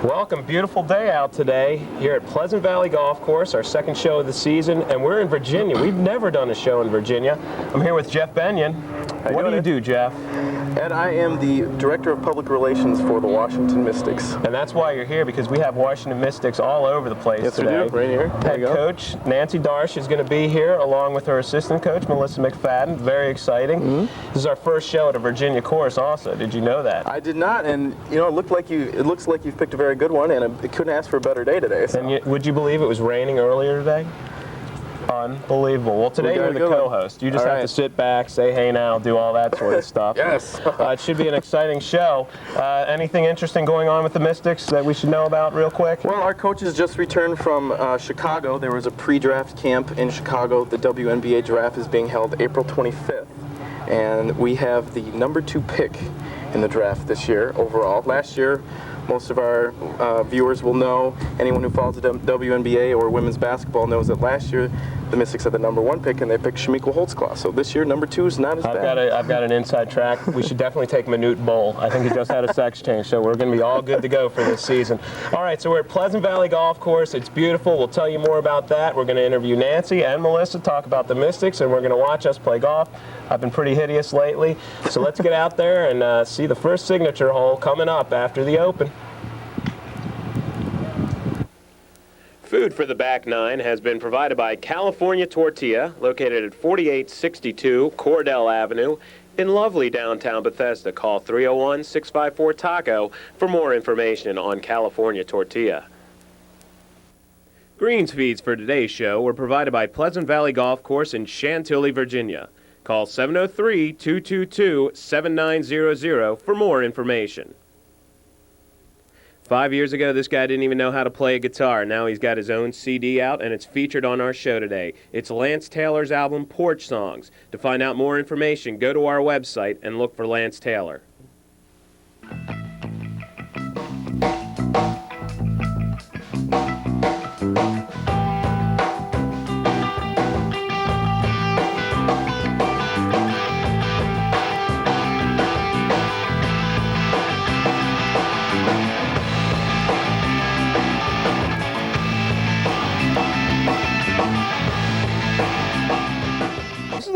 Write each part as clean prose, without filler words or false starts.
Welcome. Beautiful day out today here at Pleasant Valley Golf Course, our second show of the season, and we're in Virginia. We've never done a show in Virginia. I'm here with Jeff Benyan. What do you do, Jeff? And I am the Director of Public Relations for the Washington Mystics. And that's why you're here, because we have Washington Mystics all over the place today. We do, right here. Head coach Nancy Darsh is going to be here, along with her assistant coach, Melissa McFadden. Very exciting. This is our first show at a Virginia course also. Did you know that? I did not, and you know, it looks like you've picked a very good one, and it couldn't ask for a better day today. So. And would you believe it was raining earlier today? Unbelievable. Well, today you're the co-host. You just have to sit back, say hey now, do all that sort of stuff. Yes. It should be an exciting show. Anything interesting going on with the Mystics that we should know about real quick? Well, our coaches just returned from Chicago. There was a pre-draft camp in Chicago. The WNBA draft is being held April 25th. And we have the number 2 pick in the draft this year overall. Last year, most of our viewers will know, anyone who follows the WNBA or women's basketball knows that last year the Mystics had the number 1 pick and they picked Shamika Holtzclaw. So this year, number 2 is not as bad. I've got an inside track. We should definitely take Manute Bull. I think he just had a sex change, so we're going to be all good to go for this season. All right, so we're at Pleasant Valley Golf Course. It's beautiful. We'll tell you more about that. We're going to interview Nancy and Melissa, talk about the Mystics, and we're going to watch us play golf. I've been pretty hideous lately, so let's get out there and see the first signature hole coming up after the Open. Food for the back nine has been provided by California Tortilla, located at 4862 Cordell Avenue in lovely downtown Bethesda. Call 301-654-TACO for more information on California Tortilla. Greens feeds for today's show were provided by Pleasant Valley Golf Course in Chantilly, Virginia. Call 703-222-7900 for more information. 5 years ago, this guy didn't even know how to play a guitar. Now he's got his own CD out, and it's featured on our show today. It's Lance Taylor's album, Porch Songs. To find out more information, go to our website and look for Lance Taylor.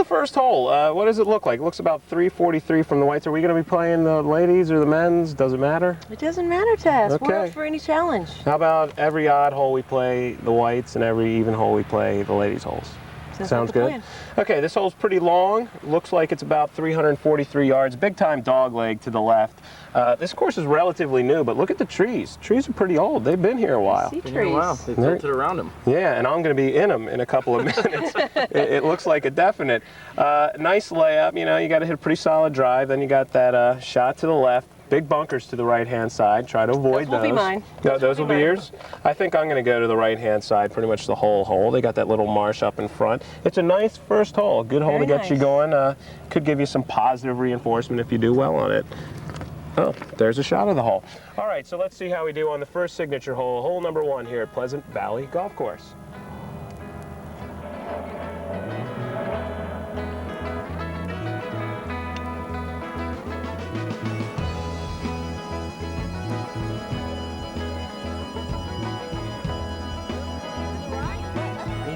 First hole, what does it look like? It looks about 343 from the whites. Are we going to be playing the ladies or the men's? Does it matter? It doesn't matter to us. Okay. We're up for any challenge. How about every odd hole we play the whites and every even hole we play the ladies' holes? Sounds good. Plan. Okay, this hole's pretty long. Looks like it's about 343 yards. Big time dog leg to the left. This course is relatively new, but look at the trees. Trees are pretty old. They've been here a while. I see trees. They tilted around them. Yeah, and I'm going to be in them in a couple of minutes. It looks like a definite. Nice layup. You know, you got to hit a pretty solid drive. Then you got that shot to the left. Big bunkers to the right-hand side. Try to avoid those. Those will be mine. No, those will be yours? I think I'm going to go to the right-hand side pretty much the whole hole. They got that little marsh up in front. It's a nice first hole. Good hole to get you going. Could give you some positive reinforcement if you do well on it. Oh, there's a shot of the hole. All right, so let's see how we do on the first signature hole, hole number 1 here at Pleasant Valley Golf Course.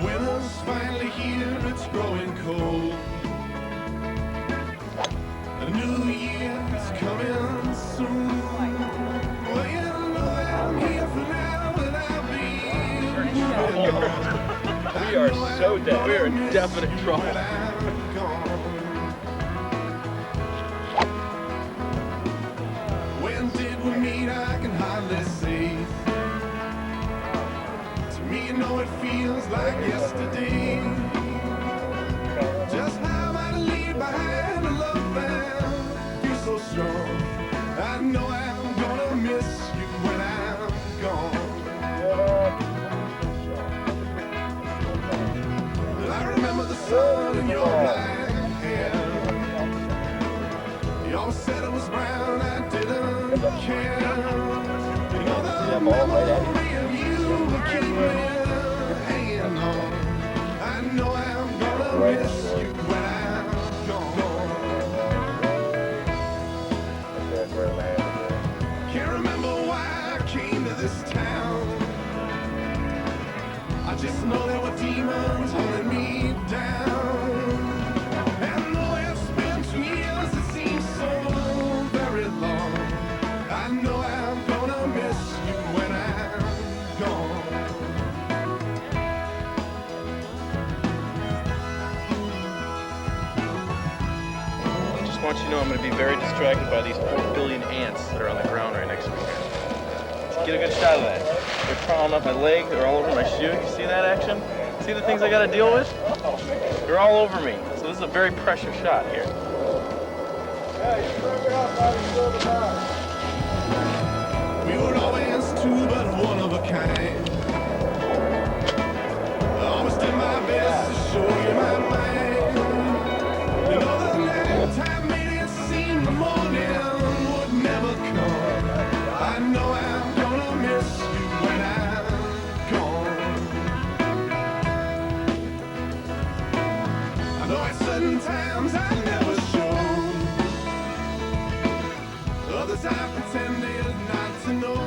Winter's finally here, it's growing cold. A new year's coming soon. Well, you know I'm here for now, and I'll be gone. We are so dead. We are in definite trouble. When did we meet? I can hardly say. To me, you know it feels like yesterday. Just how I leave behind a love that feels so strong. I know I'm gonna miss you when I'm gone. I remember the sun in your black hair. You always said it was brown, I didn't care. You know the memory of you will keep me hanging on. I know I'm gonna miss you when I'm gone. Can't remember why I came to this this town. I just know there were demons holding me down. And though it's been 2 years, it seems so very long. I know I'm gonna miss you when I'm gone. I just want you to know I'm going to be very distracted by these 4 billion ants that are on the ground right next to me. Let's get a good shot of that. They're crawling up my leg, they're all over my shoe. You see that action? See the things I got to deal with? They're all over me. So this is a very precious shot here. We were always two, but one of a kind. I always did my best to show you my mind. You know the night time made it seem the morning would never come. I know I'm gonna miss you when I'm gone. I know at certain times I never showed. Others I pretended not to know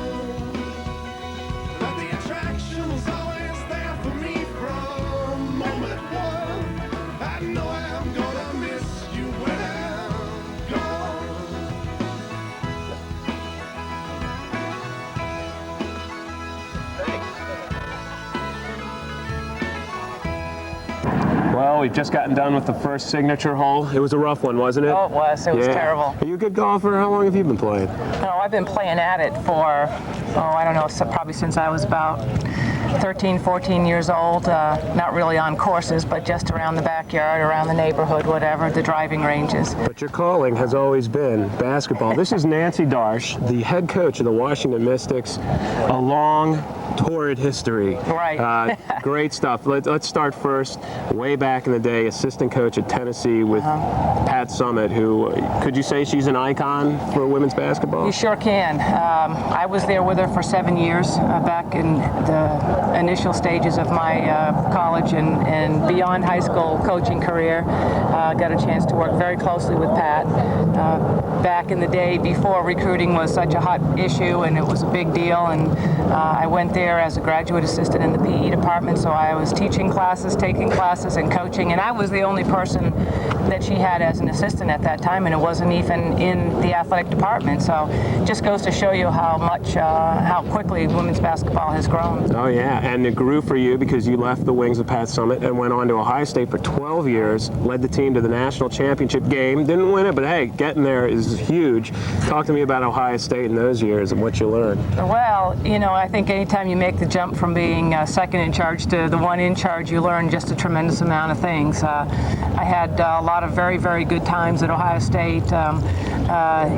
that the attraction was always there for me from moment one. I know I'm gonna miss you when I'm gone. Well, we've just gotten done with the first signature hole. It was a rough one, wasn't it? Oh, it was. It was terrible. Are you a good golfer? How long have you been playing? No, I've been playing at it for, I don't know, probably since I was about 13, 14 years old. Not really on courses, but just around the backyard, around the neighborhood, whatever, the driving ranges. But your calling has always been basketball. This is Nancy Darsh, the head coach of the Washington Mystics. A long, torrid history. Right. Great stuff. Let's start first. Way back in the day, assistant coach at Tennessee with Pat Summitt, who, could you say she's an icon for women's basketball? You sure can. I was there with her for 7 years, back in the initial stages of my college and beyond high school coaching career. Got a chance to work very closely with Pat. Back in the day, before recruiting was such a hot issue and it was a big deal, and I went there as a graduate assistant in the PE department, so I was teaching classes, taking classes, and coaching, and I was the only person that she had as an assistant at that time, and it wasn't even in the athletic department. So it just goes to show you how much, how quickly women's basketball has grown. Oh yeah, and it grew for you because you left the wings of Pat Summitt and went on to Ohio State for 12 years, led the team to the national championship game. Didn't win it, but hey, getting there is huge. Talk to me about Ohio State in those years and what you learned. Well, you know, I think anytime you make the jump from being second in charge to the one in charge, you learn just a tremendous amount of things. I had a lot of very, very good times at Ohio State.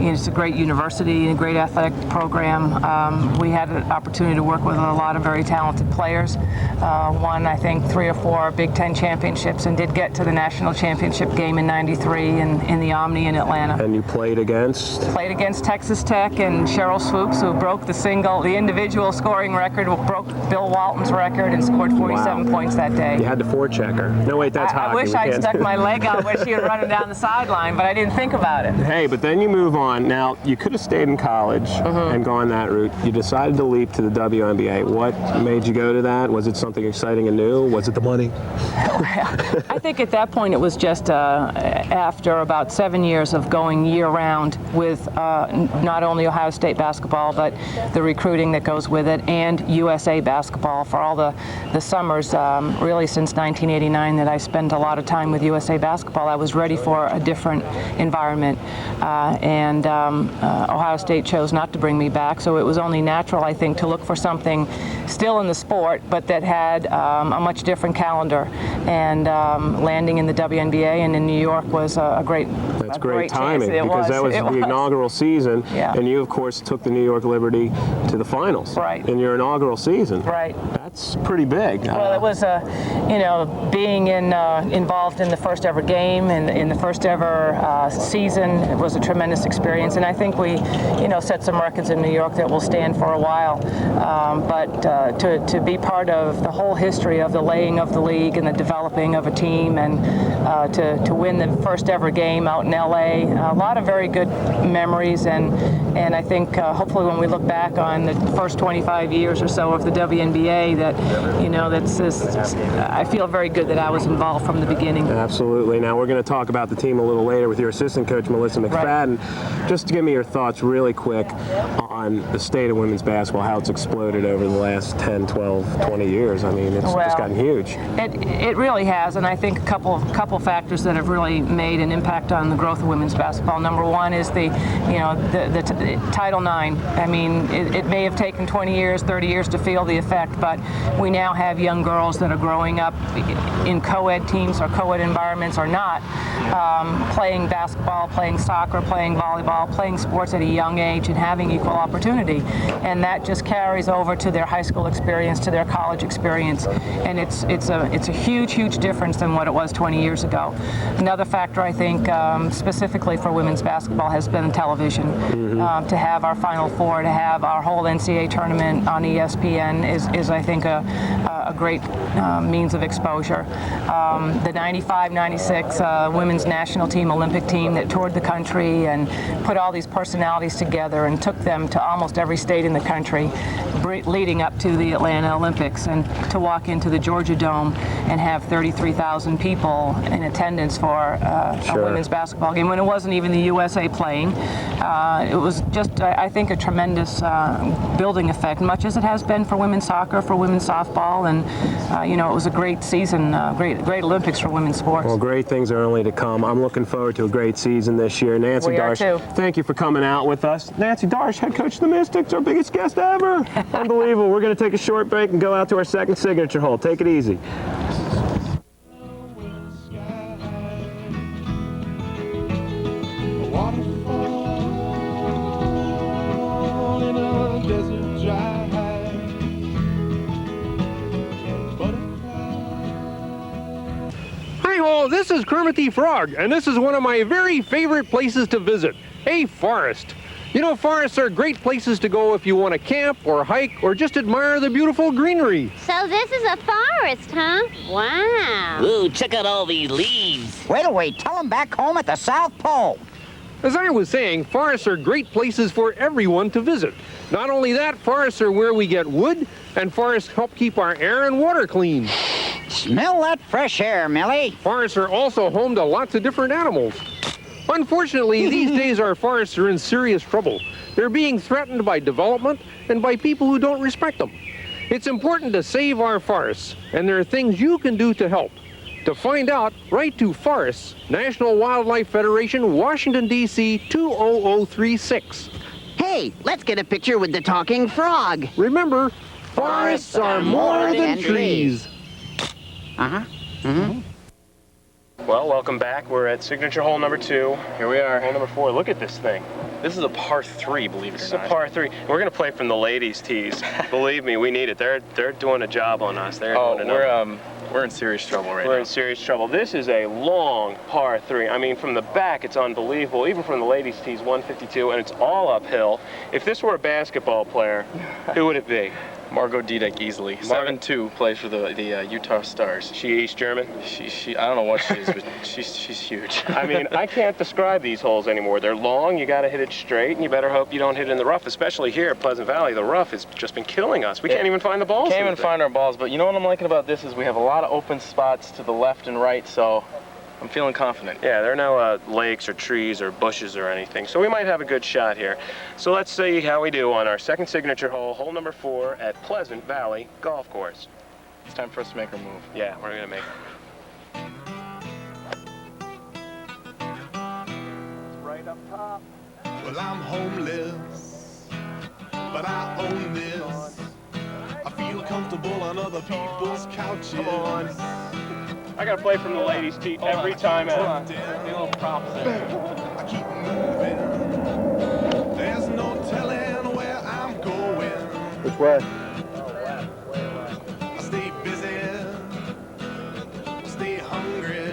It's a great university and a great athletic program. We had an opportunity to work with a lot of very talented players. Won, I think, 3 or 4 Big Ten championships and did get to the national championship game in '93 in the Omni in Atlanta. And you played against? Played against Texas Tech and Cheryl Swoops, who broke the individual scoring record, broke Bill Walton's record and scored 47 points that day. You had to forecheck her. No, wait, that's hockey. I wish I'd stuck my leg out when she was running down the sideline, but I didn't think about it. Hey, but then you move on. Now, you could have stayed in college and gone that route. You decided to leap to the WNBA. What made you go to that? Was it something exciting and new? Was it the money? I think at that point it was just after about 7 years of going year-round with not only Ohio State basketball, but the recruiting that goes with it, and USA basketball for all the summers, really since 1989, that I spent a lot of time with USA basketball. I was ready for a different environment, and Ohio State chose not to bring me back, so it was only natural, I think, to look for something still in the sport, but that had a much different calendar. And landing in the WNBA and in New York was a great That's great timing, chance. because that was the inaugural season, Yeah. and you, of course, took the New York Liberty to the finals in your inaugural season. Right. That's pretty big. Well, it was, being involved in the first ever game and in the first ever season, it was a tremendous experience. And I think we, set some records in New York that will stand for a while. But to be part of the whole history of the laying of the league and the development developing of a team, and to win the first ever game out in LA. A lot of very good memories, and I think hopefully when we look back on the first 25 years or so of the WNBA, that I feel very good that I was involved from the beginning. Absolutely. Now we're going to talk about the team a little later with your assistant coach, Melissa McFadden. Right. Just to give me your thoughts really quick on the state of women's basketball, how it's exploded over the last 10, 12, 20 years. I mean, it's just gotten huge. It really has, and I think a couple factors that have really made an impact on the growth of women's basketball. Number one is the Title IX. I mean, it may have taken 20 years, 30 years to feel the effect, but we now have young girls that are growing up in co-ed teams or co-ed environments or not, playing basketball, playing soccer, playing volleyball, playing sports at a young age and having equal opportunity. And that just carries over to their high school experience, to their college experience. And it's a huge difference than what it was 20 years ago. Another factor, I think, specifically for women's basketball has been television. Mm-hmm. To have our Final Four, to have our whole NCAA tournament on ESPN is I think, a great means of exposure. The 95-96 women's national team, Olympic team that toured the country and put all these personalities together and took them to almost every state in the country leading up to the Atlanta Olympics, and to walk into the Georgia Dome and have 33,000 people in attendance for a women's basketball game when it wasn't even the USA playing. It was just, I think, a tremendous building effect, much as it has been for women's soccer, for women's softball, and it was a great season, great Olympics for women's sports. Well, great things are only to come. I'm looking forward to a great season this year. Nancy Darsh, thank you for coming out with us. Nancy Darsh, head coach of the Mystics, our biggest guest ever. Unbelievable. We're going to take a short break and go out to our second signature hole. Take it easy. Hi-ho, this is Kermit the Frog, and this is one of my very favorite places to visit, a forest. You know, forests are great places to go if you want to camp or hike or just admire the beautiful greenery. So this is a forest, huh? Wow. Ooh, check out all these leaves. Wait, tell them back home at the South Pole. As I was saying, forests are great places for everyone to visit. Not only that, forests are where we get wood, and forests help keep our air and water clean. Smell that fresh air, Millie. Forests are also home to lots of different animals. Unfortunately, these days our forests are in serious trouble. They're being threatened by development and by people who don't respect them. It's important to save our forests, and there are things you can do to help. To find out, write to Forests, National Wildlife Federation, Washington, D.C. 20036. Hey, let's get a picture with the talking frog. Remember, forests are more than trees. Well, welcome back. We're at signature hole number 2. Here we are. Hole number 4. Look at this thing. This is a par 3, believe it or not. This is a par 3. We're going to play from the ladies' tees. Believe me, we need it. They're doing a job on us. We're in serious trouble right now. We're in serious trouble. This is a long par 3. I mean, from the back, it's unbelievable. Even from the ladies' tees, 152, and it's all uphill. If this were a basketball player, who would it be? Margot Dudek easily. 7'2", plays for the Utah Stars. She East German? She I don't know what she is, but she's huge. I mean, I can't describe these holes anymore. They're long, you got to hit it straight, and you better hope you don't hit it in the rough, especially here at Pleasant Valley. The rough has just been killing us. We can't even find the balls. Can't even find our balls, but you know what I'm liking about this is we have a lot of open spots to the left and right, so I'm feeling confident. Yeah, there are no lakes or trees or bushes or anything, so we might have a good shot here. So let's see how we do on our second signature hole, hole number 4 at Pleasant Valley Golf Course. It's time for us to make our move. Yeah, we're going to make it. It's right up top. Well, I'm homeless, but I own this. I feel comfortable on other people's couches. Come on. I gotta play from the ladies' tee every time out. Do a little props there. I keep moving. There's no telling where I'm going. Which way? I stay busy. I stay hungry.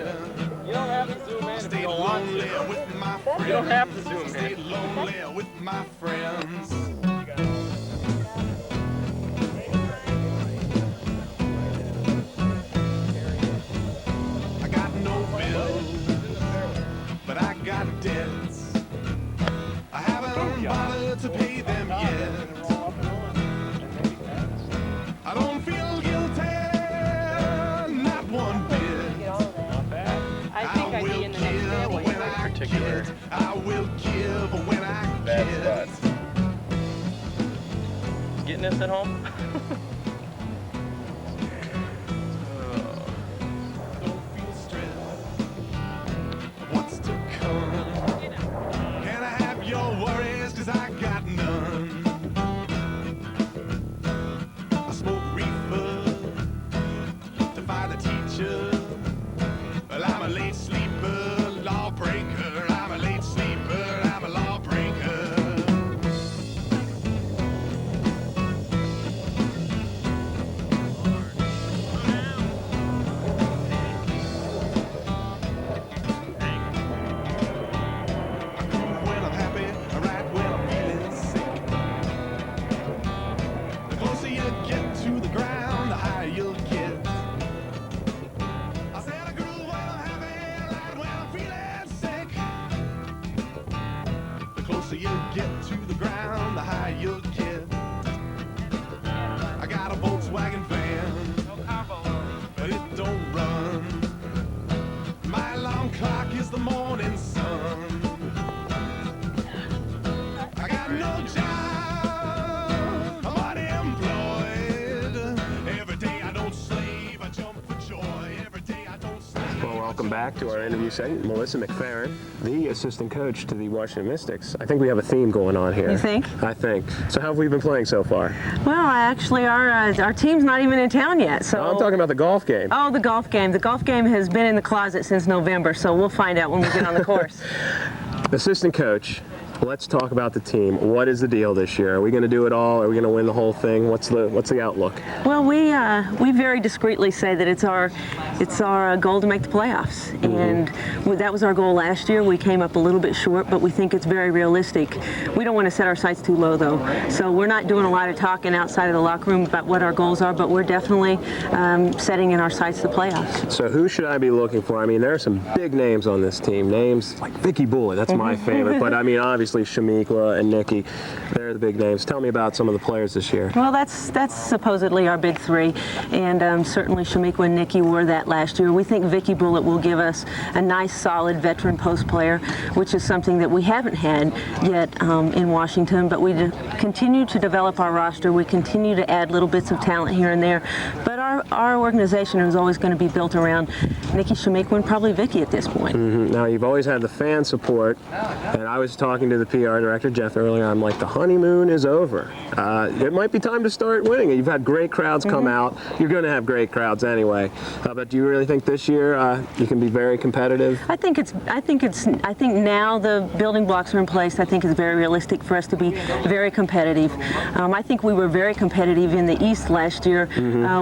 You don't have to zoom in I if stay you don't want lonely to. with my friends. You don't have to zoom in. Stay lonely with my friends. getting this at home? What's to come? Can I have your worries? 'Cause I got none. I smoke reefer to fight the teacher. Well, I'm a late sleeper, lawbreaker. I'm a late sleeper, I'm a lawbreaker. When I'm happy, I write when I'm feeling sick. The closer you get to the ground, the higher you'll get. I said I groove when I'm happy, I write when I'm feeling sick. The closer you get to the ground, the higher you'll get. I got a Volkswagen van, but it don't run. My alarm clock is the morning sun. I got no job, I'm unemployed. Every day I don't slave, I jump for joy. Every day I don't slave. Well, welcome back to our interview segment. Melissa McFadden, the assistant coach to the Washington Mystics. I think we have a theme going on here. You think? I think. So how have we been playing so far? Well, actually, our team's not even in town yet. So I'm talking about the golf game. Oh, the golf game. The golf game has been in the closet since November, so we'll find out when we get on the course. Assistant coach, let's talk about the team. What is the deal this year? Are we going to do it all? Are we going to win the whole thing? What's the outlook? Well, we very discreetly say that it's our goal to make the playoffs, and that was our goal last year. We came up a little bit short, but we think it's very realistic. We don't want to set our sights too low, though. So we're not doing a lot of talking outside of the locker room about what our goals are, but we're definitely setting in our sights the playoffs. So who should I be looking for? I mean, there are some big names on this team. Names like Vicky Bullitt, that's my favorite. But I mean, obviously Shamikla and Nikki, they're the big names. Tell me about some of the players this year. Well, that's supposedly our big three, and certainly Shamikla and Nikki were that last year. We think Vicky Bullitt will give us a nice, solid veteran post player, which is something that we haven't had yet in Washington, but we continue to develop our roster. We continue to add little bits of talent here and there, but our organization is always going to be built around Nikki, Shamikla, and probably Vicky at this point. Now, you've always had the fan support, and I was talking to the PR director, Jeff, earlier. I'm like, the honeymoon is over. It might be time to start winning. You've had great crowds come out. You're going to have great crowds anyway. But do you really think this year you can be very competitive? I think now the building blocks are in place. I think it's very realistic for us to be very competitive. I think we were very competitive in the East last year,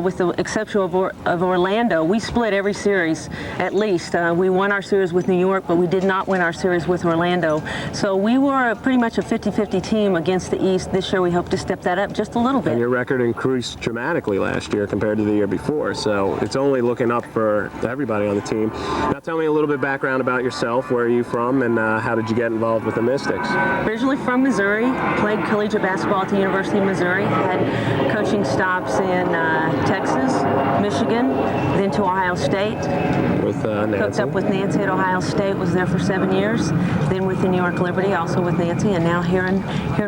with the exception of Orlando. We split every series at least. We won our series with New York, but we did not win our series with Orlando. So we were pretty much a 50-50 team against the East. This year we hope to step that up just a little bit. And your record increased dramatically last year compared to the year before, so it's only looking up for everybody on the team. Now tell me a little bit background about yourself. Where are you from, and how did you get involved with the Mystics? Originally from Missouri, played collegiate basketball at the University of Missouri, had coaching stops in Texas, Michigan, then to Ohio State. With Nancy. Hooked up with Nancy at Ohio State, was there for 7 years, then with the New York Liberty, also with Nancy, and now here in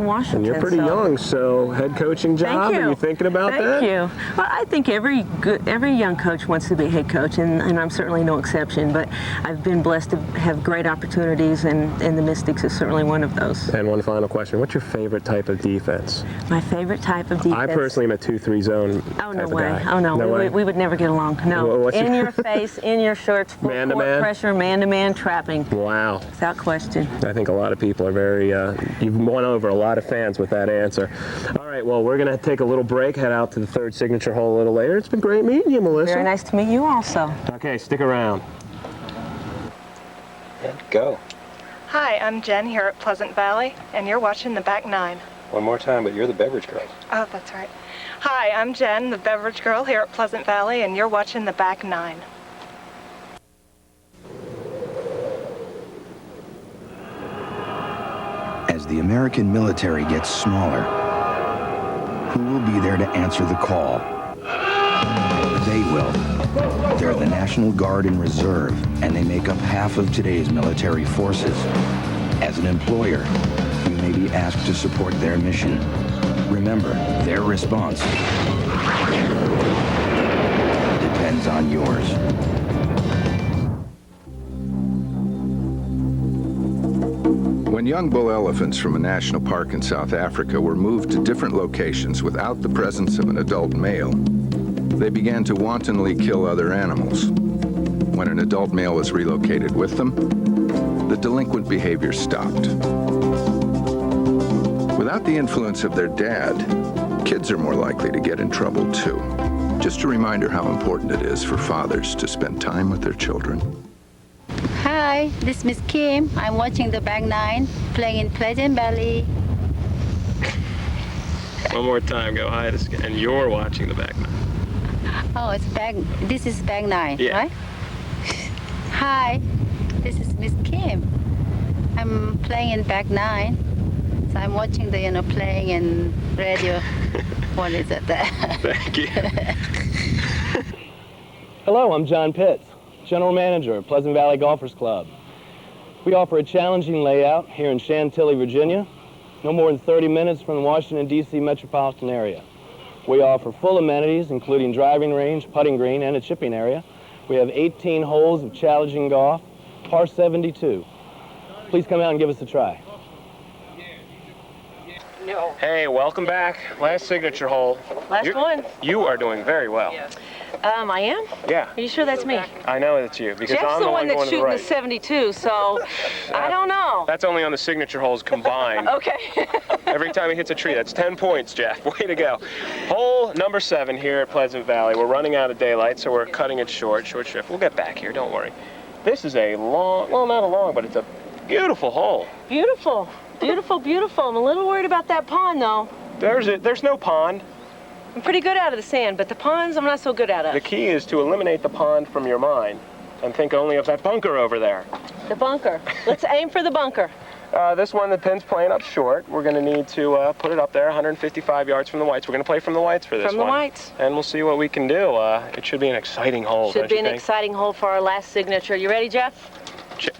Washington. And you're pretty young, so head coaching job. Thank you. Are you thinking about that? Thank you. Well, I think every young coach wants to be a head coach, and I'm certainly no exception. But I've been blessed to have great opportunities, and the Mystics is certainly one of those. And one final question: what's your favorite type of defense? My favorite type of defense. I personally am a 2-3 zone. Oh, no type way. Of guy. Oh, no. No way. We would never get along. No. What's In your- your face, in your shirts, full court Man-to-man? pressure, man-to-man trapping. Wow. Without question. I think a lot of people are very, you've won over a lot of fans with that answer. All right, well, we're going to take a little break, head out to the third signature hole a little later. It's been great meeting you, Melissa. Very nice to meet you also. Okay, stick around. Go. Hi, I'm Jen here at Pleasant Valley, and you're watching the Back Nine. One more time, but you're the beverage girl. Oh, that's right. Hi, I'm Jen, the beverage girl here at Pleasant Valley, and you're watching the Back Nine. As the American military gets smaller, who will be there to answer the call? They will. They're the National Guard and Reserve, and they make up half of today's military forces. As an employer, you may be asked to support their mission. Remember, their response depends on yours. When young bull elephants from a national park in South Africa were moved to different locations without the presence of an adult male, they began to wantonly kill other animals. When an adult male was relocated with them, the delinquent behavior stopped. Without the influence of their dad, kids are more likely to get in trouble too. Just a reminder how important it is for fathers to spend time with their children. Hi, this is Miss Kim. I'm watching the Bag 9 playing in Pleasant Valley. One more time, go hi, and you're watching the back nine. Oh, this is Bag 9, yeah. Right? Hi, this is Miss Kim. I'm playing in Bag 9. So I'm watching the, playing in radio. What is it there? Thank you. Hello, I'm John Pitts, General Manager of Pleasant Valley Golfers Club. We offer a challenging layout here in Chantilly, Virginia, no more than 30 minutes from the Washington, D.C. metropolitan area. We offer full amenities, including driving range, putting green, and a chipping area. We have 18 holes of challenging golf, par 72. Please come out and give us a try. No. Hey, welcome back. Last signature hole. Last one. You are doing very well. Yeah. I am? Yeah. Are you sure that's me? I know it's you, because Jeff's I'm the one that's going to the shooting right. the 72, so I don't know. That's only on the signature holes combined. Okay. Every time he hits a tree, that's 10 points, Jeff. Way to go. Hole number 7 here at Pleasant Valley. We're running out of daylight, so we're cutting it short shift. We'll get back here, don't worry. This is a long, well, not a long, but it's a beautiful hole. Beautiful. Beautiful, beautiful. I'm a little worried about that pond, though. There's no pond. I'm pretty good out of the sand, but the ponds I'm not so good out of. The key is to eliminate the pond from your mind and think only of that bunker over there. The bunker. Let's aim for the bunker. This one, the pin's playing up short. We're going to need to put it up there 155 yards from the whites. We're going to play from the whites for this one. From the whites. And we'll see what we can do. It should be an exciting hole, Should be an exciting hole for our last signature. You ready, Jeff?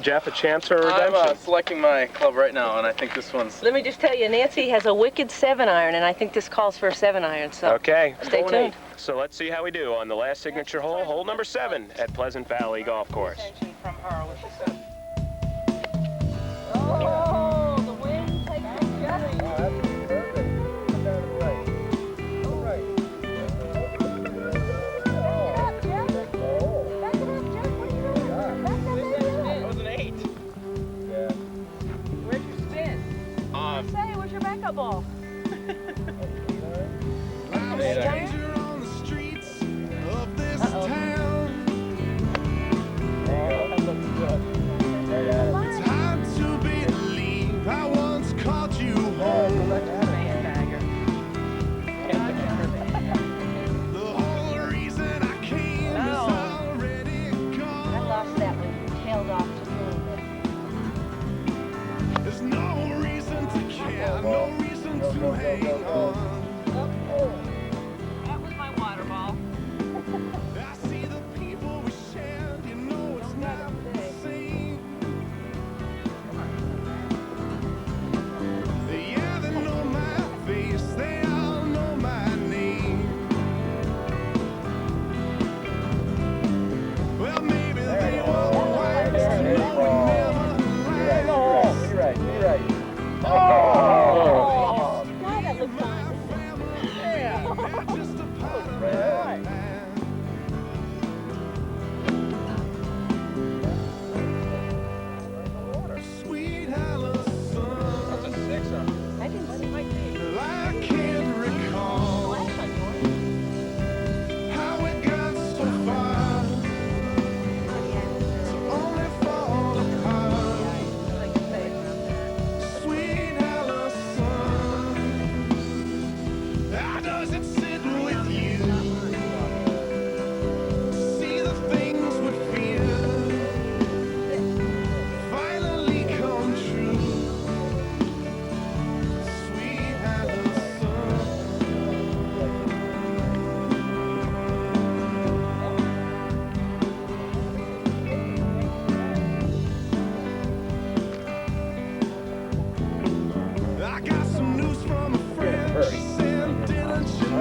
Jeff, a chance for redemption. I'm selecting my club right now, and I think this one's... Let me just tell you, Nancy has a wicked 7-iron, and I think this calls for a 7-iron, so okay. Stay tuned. So let's see how we do on the last signature hole, hole number 7 at Pleasant Valley Golf Course. From her, what she said. Oh, the wind takes the Jeffy. Oh, that's perfect. Come down to the right. All right. That was an 8. Yeah. Where'd you spin? Say, where's your backup ball? Stranger on the streets of this town. It's hard to believe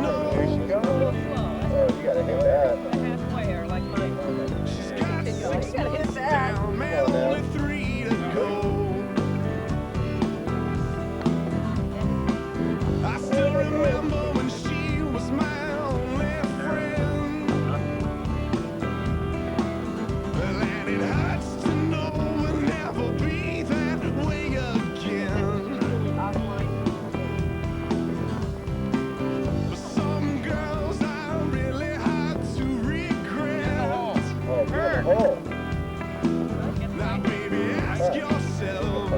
There she goes. Oh, you gotta hit that. Halfway, or like mine. You gotta hit that. Only 3 to go. I still remember when she was my only friend. And it hurts to know we'll never be that way again. But some girls are really hard to regret. Oh. Now, baby, ask yourself.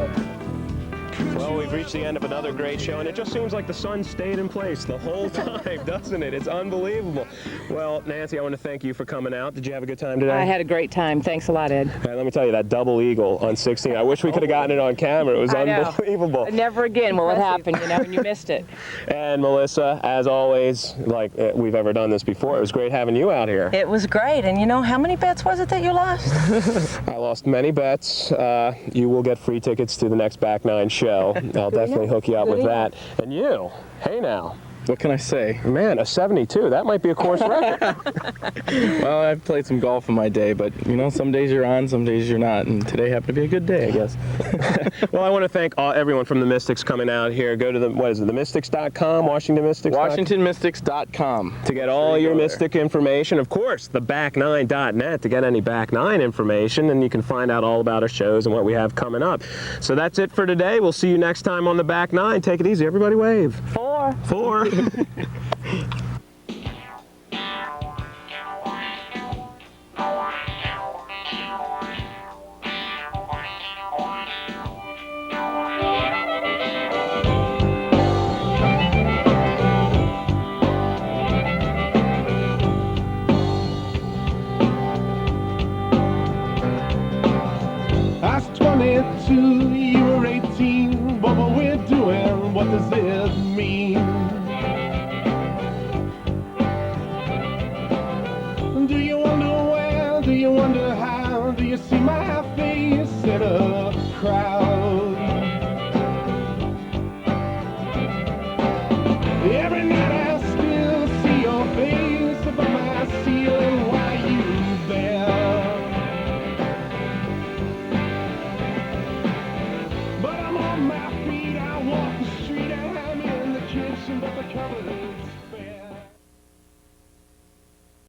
Well, we've reached the end of another great show, and it just seems like the sun stayed in place the whole time, doesn't it? It's unbelievable. Well, Nancy, I want to thank you for coming out. Did you have a good time today? I had a great time. Thanks a lot, Ed. Hey, let me tell you, that double eagle on 16, I wish we could have gotten it on camera. It was I know. unbelievable. Never again will it happen, you know, and you missed it. And Melissa, as always, like we've ever done this before, it was great having you out here. It was great. And you know, how many bets was it that you lost? I lost many bets. You will get free tickets to the next Back Nine show. I'll definitely hook you up with that. And you, hey now. What can I say? Man, a 72, that might be a course record. Well, I've played some golf in my day, but you know, some days you're on, some days you're not, and today happened to be a good day, I guess. Well, I want to thank everyone from the Mystics coming out here. Go to themystics.com, WashingtonMystics. WashingtonMystics.com. To get all your Mystic information. Of course, theback9.net to get any Back Nine information, and you can find out all about our shows and what we have coming up. So that's it for today. We'll see you next time on the Back Nine. Take it easy. Everybody wave. 4. 4.